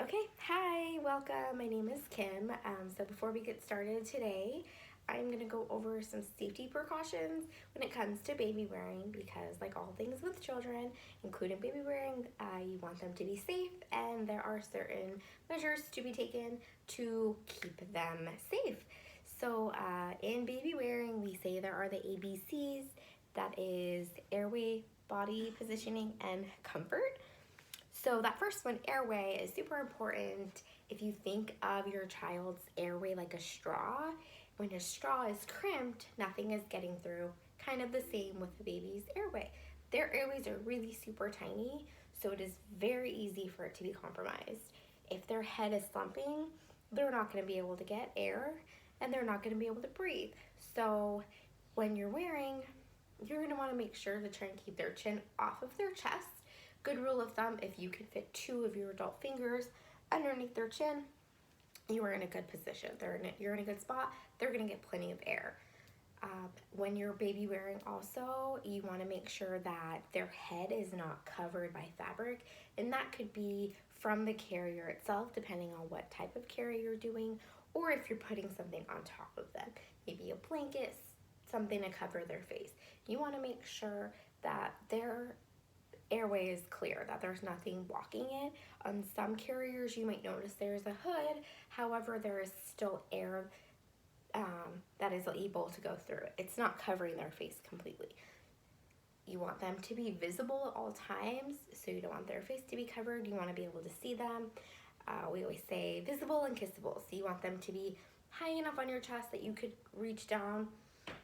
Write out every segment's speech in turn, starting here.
Okay, hi, welcome. My name is Kim. So before we get started today, I'm going to go over some safety precautions when it comes to baby wearing because like all things with children, including baby wearing, you want them to be safe and there are certain measures to be taken to keep them safe. So in baby wearing, we say there are the ABCs, that is airway, body positioning, and comfort. So that first one, airway, is super important. If you think of your child's airway like a straw, when a straw is crimped, nothing is getting through. Kind of the same with the baby's airway. Their airways are really super tiny, so it is very easy for it to be compromised. If their head is slumping, they're not going to be able to get air, and they're not going to be able to breathe. So when you're wearing, you're going to want to make sure to try and keep their chin off of their chest. Good rule of thumb, if you can fit 2 of your adult fingers underneath their chin, you are in a good position. You're in a good spot. They're going to get plenty of air. When you're baby wearing also, you want to make sure that their head is not covered by fabric, and that could be from the carrier itself, depending on what type of carrier you're doing, or if you're putting something on top of them, maybe a blanket, something to cover their face. You want to make sure that their airway is clear, that there's nothing blocking it. On some carriers, you might notice there's a hood, however, there is still air that is able to go through it. It's not covering their face completely. You want them to be visible at all times, so you don't want their face to be covered. You want to be able to see them. We always say visible and kissable, so you want them to be high enough on your chest that you could reach down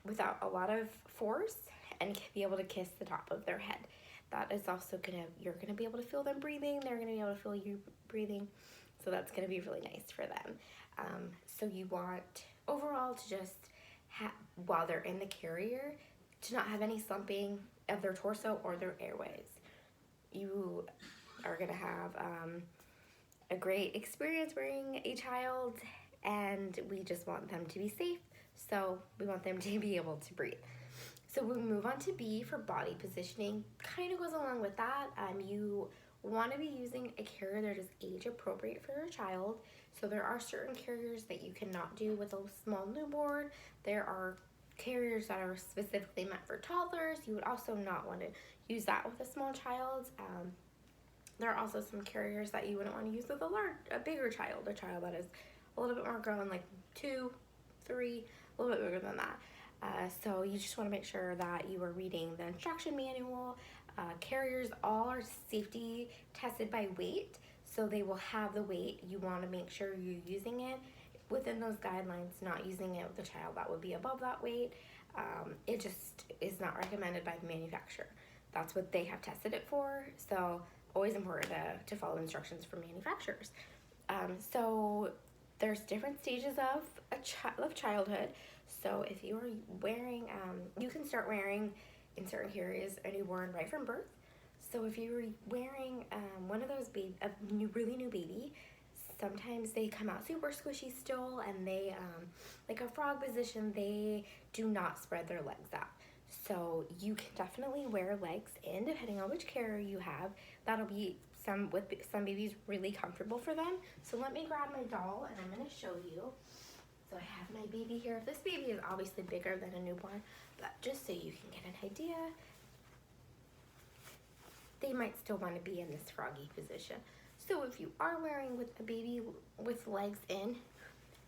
without a lot of force and be able to kiss the top of their head. That is also you're gonna be able to feel them breathing, they're gonna be able to feel you breathing, so that's gonna be really nice for them. So you want overall to just while they're in the carrier, to not have any slumping of their torso or their airways. You are gonna have a great experience wearing a child, and we just want them to be safe, so we want them to be able to breathe. So we move on to B for body positioning. Kind of goes along with that. You want to be using a carrier that is age appropriate for your child. So there are certain carriers that you cannot do with a small newborn. There are carriers that are specifically meant for toddlers. You would also not want to use that with a small child. There are also some carriers that you wouldn't want to use with a bigger child, a child that is a little bit more grown, like 2, 3, a little bit bigger than that. So you just want to make sure that you are reading the instruction manual. Carriers all are safety tested by weight, so they will have the weight. You want to make sure you're using it within those guidelines, not using it with a child that would be above that weight. It just is not recommended by the manufacturer. That's what they have tested it for, so always important to follow instructions from manufacturers. So there's different stages of childhood. So if you are wearing, you can start wearing in certain carriers a newborn right from birth. So if you're wearing one of those really new baby, sometimes they come out super squishy still, and they, like a frog position, they do not spread their legs out. So you can definitely wear legs in depending on which carrier you have. That'll be some babies really comfortable for them. So let me grab my doll and I'm going to show you. So I have my baby here. This baby is obviously bigger than a newborn, but just so you can get an idea, they might still want to be in this froggy position. So if you are wearing with a baby with legs in,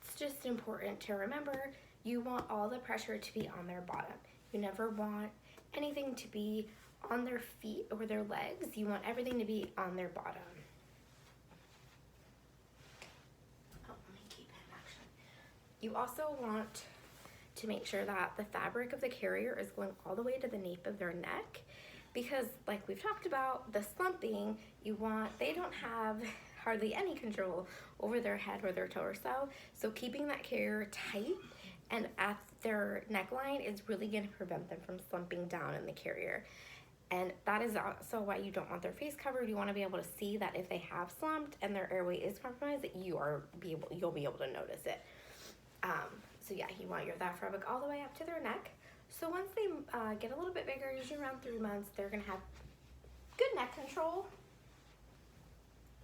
it's just important to remember you want all the pressure to be on their bottom. You never want anything to be on their feet or their legs. You want everything to be on their bottom. You also want to make sure that the fabric of the carrier is going all the way to the nape of their neck, because like we've talked about, the slumping, they don't have hardly any control over their head or their torso. So keeping that carrier tight and at their neckline is really going to prevent them from slumping down in the carrier. And that is also why you don't want their face covered. You want to be able to see that if they have slumped and their airway is compromised, that you'll be able to notice it. So yeah, you want your fabric all the way up to their neck. So once they get a little bit bigger, usually around 3 months, they're going to have good neck control.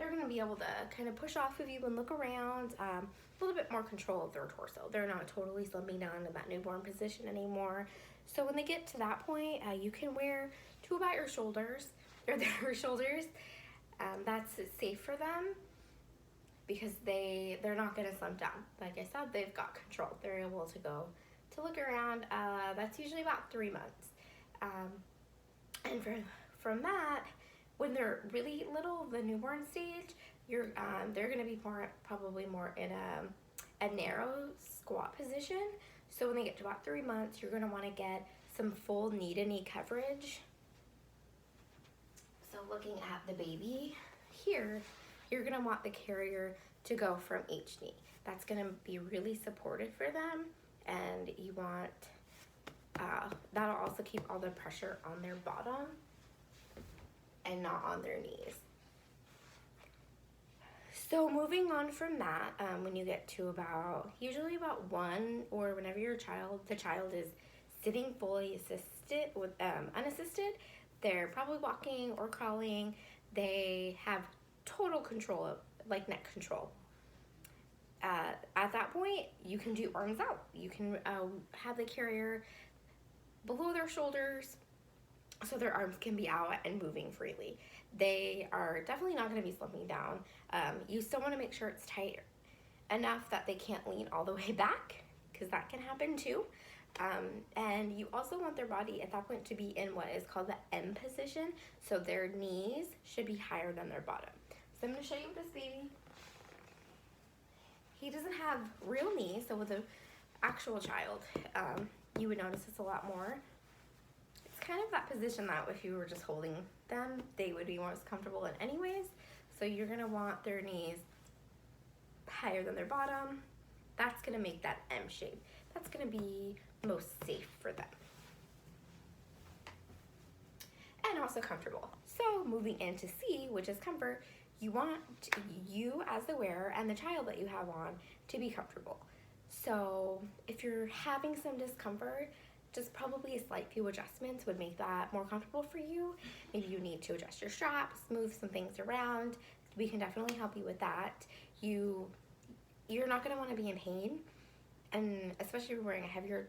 They're going to be able to kind of push off of you and look around, a little bit more control of their torso. They're not totally slumping down in that newborn position anymore. So when they get to that point, you can wear to about your shoulders, or their shoulders. That's safe for them because they're not going to slump down. Like I said, they've got control. They're able to go to look around. That's usually about 3 months. And from that, when they're really little, the newborn stage, they're going to be probably more in a narrow squat position. So when they get to about 3 months, you're going to want to get some full knee-to-knee coverage. So looking at the baby here, you're going to want the carrier to go from each knee. That's going to be really supportive for them, and you want that'll also keep all the pressure on their bottom and not on their knees. So moving on from that, when you get to usually about 1, or whenever the child is sitting fully assisted with unassisted, they're probably walking or crawling. They have total control, like neck control. At that point, you can do arms out. You can have the carrier below their shoulders so their arms can be out and moving freely. They are definitely not going to be slumping down. You still want to make sure it's tight enough that they can't lean all the way back, because that can happen too. And you also want their body at that point to be in what is called the M position, so their knees should be higher than their bottom. So I'm going to show you this baby. He doesn't have real knees, so with an actual child, you would notice this a lot more. It's kind of that position that if you were just holding them, they would be most comfortable in anyways. So you're going to want their knees higher than their bottom. That's going to make that M shape. That's going to be most safe for them. And also comfortable. So moving into C, which is comfort, you want you as the wearer and the child that you have on to be comfortable. So if you're having some discomfort, just probably a slight few adjustments would make that more comfortable for you. Maybe you need to adjust your straps, move some things around. We can definitely help you with that. You're not going to want to be in pain, and especially if you're wearing a heavier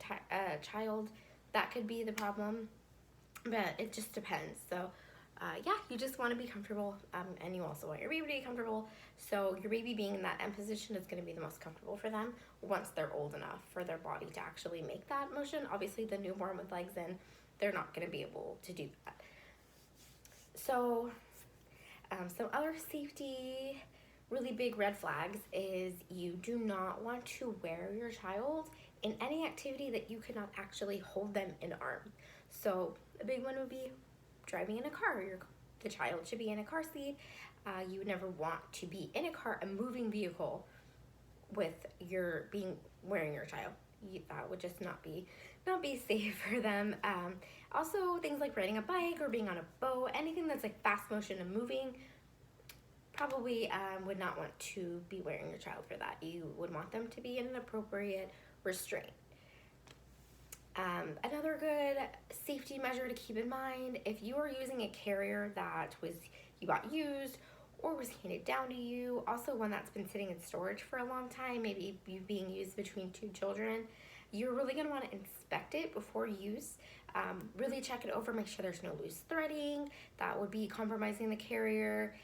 child, that could be the problem, but it just depends. So yeah, you just want to be comfortable, and you also want your baby to be comfortable. So your baby being in that M position is going to be the most comfortable for them once they're old enough for their body to actually make that motion. Obviously, the newborn with legs in, they're not going to be able to do that. So some other safety really big red flags is you do not want to wear your child in any activity that you cannot actually hold them in arms. So a big one would be driving in a car. The child should be in a car seat. You would never want to be in a car, a moving vehicle, with wearing your child. That would just not be safe for them. Also, things like riding a bike or being on a boat, anything that's like fast motion and moving, probably would not want to be wearing your child for that. You would want them to be in an appropriate restraint. Another good safety measure to keep in mind, if you are using a carrier that you got used or was handed down to you, also one that's been sitting in storage for a long time, maybe being used between 2 children, you're really going to want to inspect it before use. Really check it over, make sure there's no loose threading that would be compromising the carrier.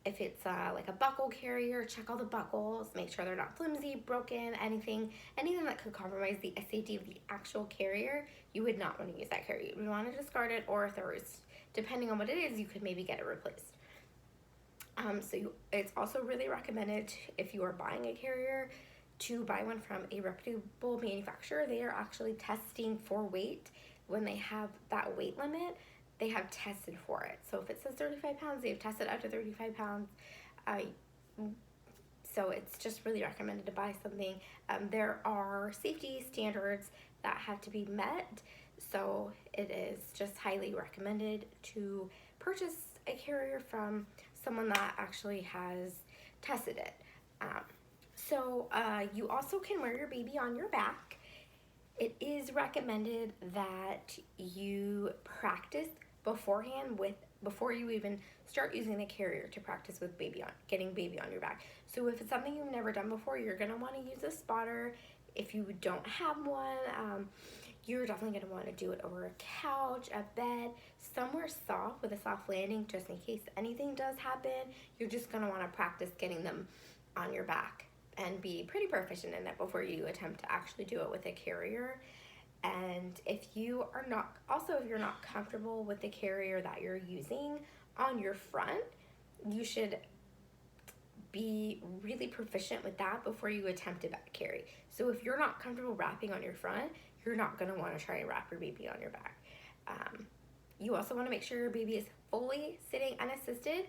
If it's like a buckle carrier, check all the buckles, make sure they're not flimsy, broken, anything that could compromise the safety of the actual carrier. You would not want to use that carrier. You would want to discard it, or if there was, depending on what it is, you could maybe get it replaced. It's also really recommended, if you are buying a carrier, to buy one from a reputable manufacturer. They are actually testing for weight. When they have that weight limit, they have tested for it. So if it says 35 pounds, they've tested up to 35 pounds. So it's just really recommended to buy something. There are safety standards that have to be met. So it is just highly recommended to purchase a carrier from someone that actually has tested it. You also can wear your baby on your back. It is recommended that you practice beforehand with before you even start using the carrier to practice with getting baby on your back. So if it's something you've never done before, you're gonna wanna use a spotter. If you don't have one, you're definitely gonna wanna do it over a couch, a bed, somewhere soft with a soft landing, just in case anything does happen. You're just gonna wanna practice getting them on your back and be pretty proficient in it before you attempt to actually do it with a carrier. And if you're not comfortable with the carrier that you're using on your front, you should be really proficient with that before you attempt to back carry. So if you're not comfortable wrapping on your front, you're not gonna wanna try and wrap your baby on your back. You also wanna make sure your baby is fully sitting unassisted,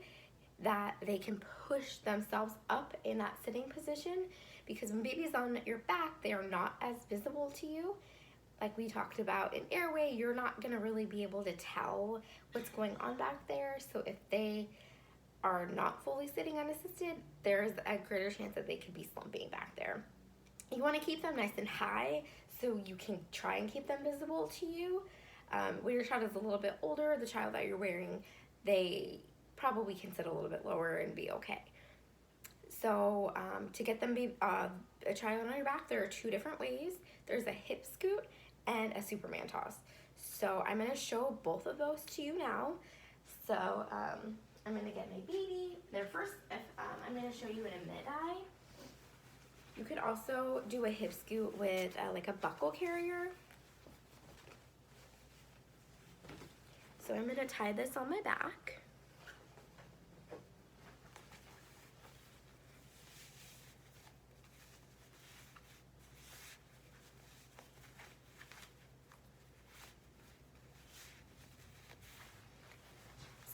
that they can push themselves up in that sitting position, because when baby's on your back, they are not as visible to you. Like we talked about in airway, you're not gonna really be able to tell what's going on back there. So if they are not fully sitting unassisted, there's a greater chance that they could be slumping back there. You wanna keep them nice and high so you can try and keep them visible to you. When your child is a little bit older, the child that you're wearing, they probably can sit a little bit lower and be okay. So to get them a child on your back, there are two different ways. There's a hip scoot and a Superman toss. So I'm gonna show both of those to you now. So I'm gonna get my baby. I'm gonna show you in a mid-eye. You could also do a hip scoot with like a buckle carrier. So I'm gonna tie this on my back.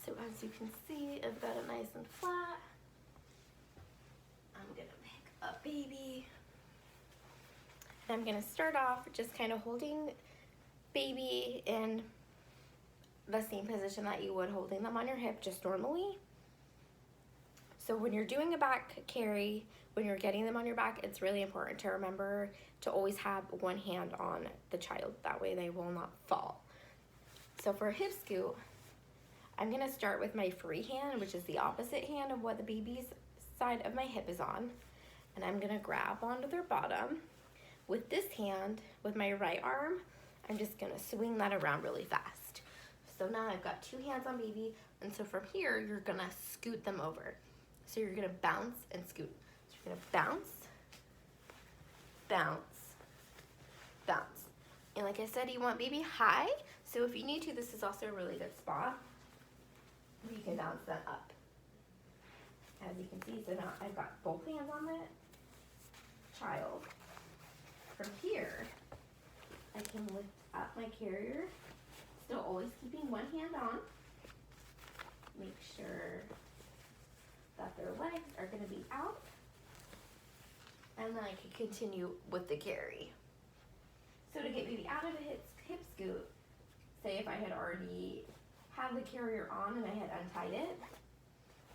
So as you can see, I've got it nice and flat. I'm gonna pick up baby. And I'm gonna start off just kind of holding baby in the same position that you would holding them on your hip, just normally. So when you're doing a back carry, when you're getting them on your back, it's really important to remember to always have one hand on the child. That way they will not fall. So for a hip scoot, I'm gonna start with my free hand, which is the opposite hand of what the baby's side of my hip is on. And I'm gonna grab onto their bottom. With this hand, with my right arm, I'm just gonna swing that around really fast. So now I've got two hands on baby, and so from here, you're gonna scoot them over. So you're gonna bounce and scoot. So you're gonna bounce, bounce, bounce. And like I said, you want baby high, so if you need to, this is also a really good spot where you can bounce them up. As you can see, so now I've got both hands on the child. From here, I can lift up my carrier, still always keeping one hand on. Make sure that their legs are gonna be out. And then I can continue with the carry. So to get baby out of the hip scoot, say if I had already had the carrier on and I had untied it,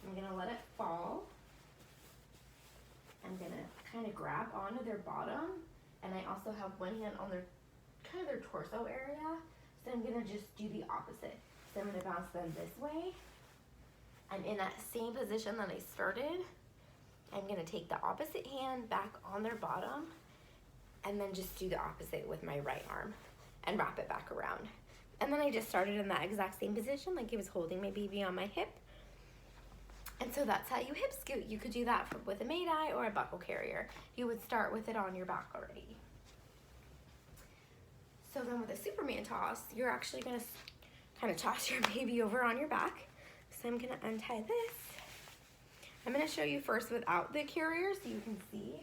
I'm gonna let it fall. I'm gonna kind of grab onto their bottom, and I also have one hand on their torso area. So I'm gonna just do the opposite. So I'm gonna bounce them this way. I'm in that same position that I started. I'm gonna take the opposite hand back on their bottom, and then just do the opposite with my right arm and wrap it back around. And then I just started in that exact same position, like I was holding my baby on my hip. And so that's how you hip scoot. You could do that with a made-eye or a buckle carrier. You would start with it on your back already. So then with a Superman toss, you're actually gonna kind of toss your baby over on your back. So I'm gonna untie this. I'm gonna show you first without the carrier so you can see.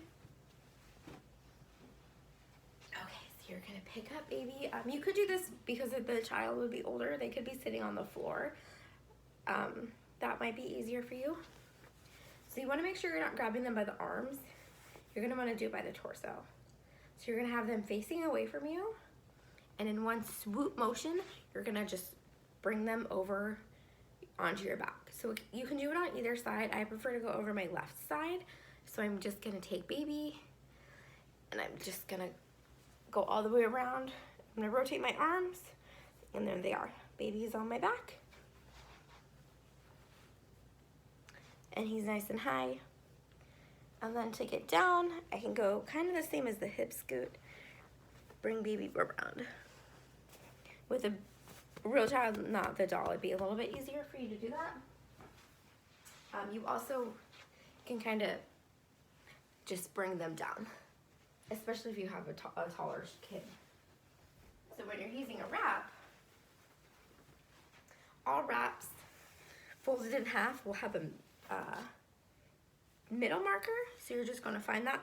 Okay, so you're gonna pick up baby. You could do this because if the child would be older, they could be sitting on the floor. That might be easier for you. So you wanna make sure you're not grabbing them by the arms. You're gonna wanna do it by the torso. So you're gonna have them facing away from you, and in one swoop motion, you're gonna just bring them over onto your back. So you can do it on either side. I prefer to go over my left side. So I'm just gonna take baby, and I'm just gonna go all the way around. I'm gonna rotate my arms, and there they are. Baby's on my back. and he's nice and high. And then to get down, I can go kind of the same as the hip scoot. Bring baby around. With a real child, not the doll, it'd be a little bit easier for you to do that. You also can kind of just bring them down, especially if you have a taller kid. So when you're using a wrap, all wraps folded in half will have a middle marker. So you're just going to find that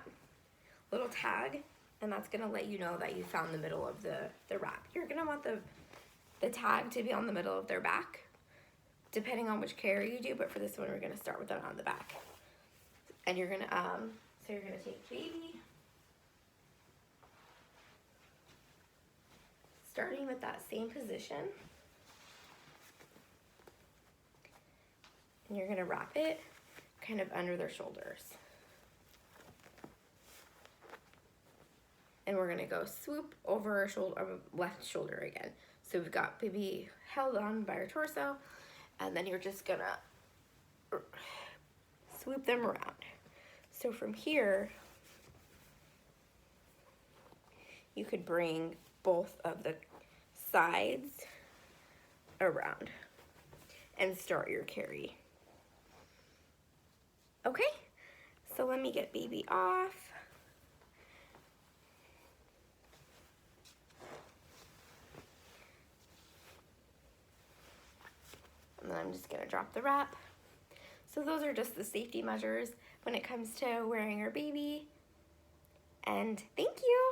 little tag, and that's going to let you know that you found the middle of the wrap. You're going to want the tag to be on the middle of their back, depending on which carrier you do, but for this one we're going to start with that on the back. And you're going to so you're going to take baby, starting with that same position, and you're going to wrap it kind of under their shoulders. And we're going to go swoop over our shoulder, left shoulder again. So we've got baby held on by our torso, and then you're just going to swoop them around. So from here, you could bring both of the sides around and start your carry. Okay, so let me get baby off. And then I'm just gonna drop the wrap. So those are just the safety measures when it comes to wearing our baby. And thank you.